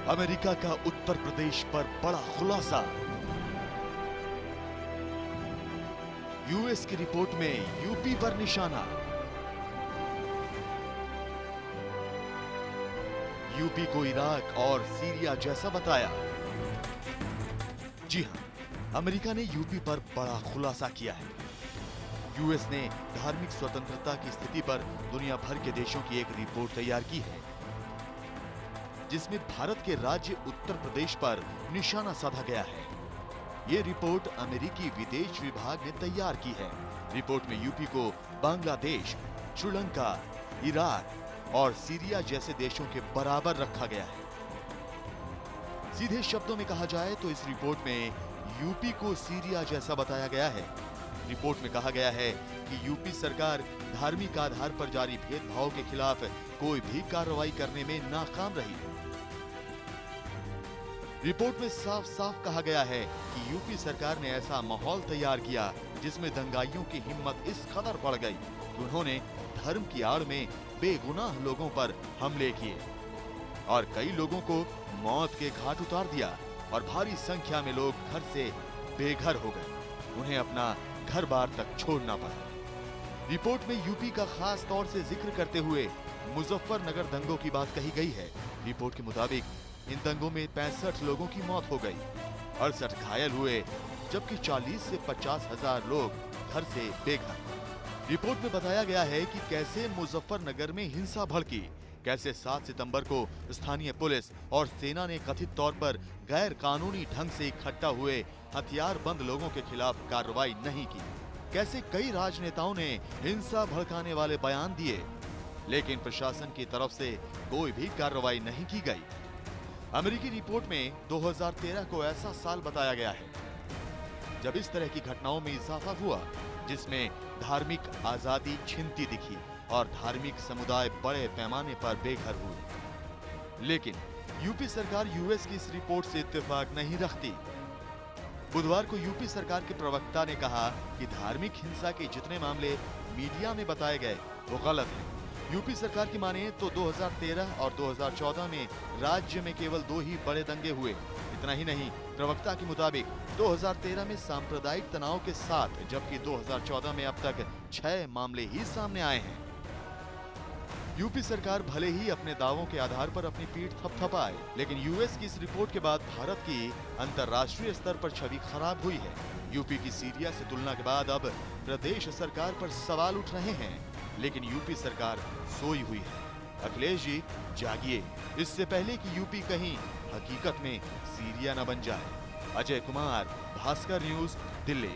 America का उत्तर प्रदेश पर बड़ा खुलासा। यूएस की रिपोर्ट में यूपी पर निशाना। यूपी को इराक और सीरिया जैसा बताया। जी हां, अमेरिका ने यूपी पर बड़ा खुलासा किया है। यूएस ने धार्मिक स्वतंत्रता की स्थिति पर दुनिया भर के देशों की एक रिपोर्ट तैयार की है, जिसमें भारत के राज्य उत्तर प्रदेश पर निशाना साधा गया है। ये रिपोर्ट अमेरिकी विदेश विभाग ने तैयार की है। रिपोर्ट में यूपी को बांग्लादेश, श्रीलंका, इराक और सीरिया जैसे देशों के बराबर रखा गया है। सीधे शब्दों में कहा जाए तो इस रिपोर्ट में यूपी को सीरिया जैसा बताया गया है। रिपोर्ट में कहा गया है कि यूपी सरकार धार्मिक आधार पर जारी भेदभाव के खिलाफ कोई भी कार्रवाई करने में नाकाम रही। रिपोर्ट में साफ साफ कहा गया है कि यूपी सरकार ने ऐसा माहौल तैयार किया जिसमें दंगाइयों की हिम्मत इस कदर बढ़ गई कि उन्होंने धर्म की आड़ में बेगुनाह लोगों पर हमले किए और कई लोगों को मौत के घाट उतार दिया और भारी संख्या में लोग घर से बेघर हो गए। उन्हें अपना घर बार तक छोड़ना पड़ा। रिपोर्ट में यूपी का खास तौर से जिक्र करते हुए मुजफ्फरनगर दंगों की बात कही गई है। रिपोर्ट के मुताबिक इन दंगों में 65 लोगों की मौत हो गई, 68 घायल हुए, जबकि 40 से 50 हजार लोग घर से बेघर। रिपोर्ट में बताया गया है कि कैसे मुजफ्फरनगर में हिंसा भड़की, कैसे 7 सितंबर को स्थानीय पुलिस और सेना ने कथित तौर पर गैर कानूनी ढंग से इकट्ठा हुए हथियारबंद लोगों के खिलाफ कार्रवाई नहीं की, कैसे कई राजनेताओं ने हिंसा भड़काने वाले बयान दिए, लेकिन प्रशासन की तरफ से कोई भी कार्रवाई नहीं की गई। अमेरिकी रिपोर्ट में 2013 को ऐसा साल बताया गया है जब इस तरह की घटनाओं में इजाफा हुआ, जिसमें धार्मिक आजादी छिनती दिखी और धार्मिक समुदाय बड़े पैमाने पर बेघर हुए। लेकिन यूपी सरकार यूएस की इस रिपोर्ट से इत्तेफाक नहीं रखती। बुधवार को यूपी सरकार के प्रवक्ता ने कहा कि धार्मिक हिंसा के जितने मामले मीडिया में बताए गए वो गलत हैं। यूपी सरकार की माने तो 2013 और 2014 में राज्य में केवल 2 ही बड़े दंगे हुए। इतना ही नहीं, प्रवक्ता के मुताबिक 2013 में सांप्रदायिक तनाव के साथ, जबकि 2014 में अब तक 6 मामले ही सामने आए हैं। यूपी सरकार भले ही अपने दावों के आधार पर अपनी पीठ थपथपाए, लेकिन यूएस की इस रिपोर्ट के बाद भारत की अंतर्राष्ट्रीय स्तर पर छवि खराब हुई है। यूपी की सीरिया से तुलना के बाद अब प्रदेश सरकार पर सवाल उठ रहे हैं, लेकिन यूपी सरकार सोई हुई है। अखिलेश जी जागिए, इससे पहले कि यूपी कहीं हकीकत में सीरिया न बन जाए। अजय कुमार, भास्कर न्यूज, दिल्ली।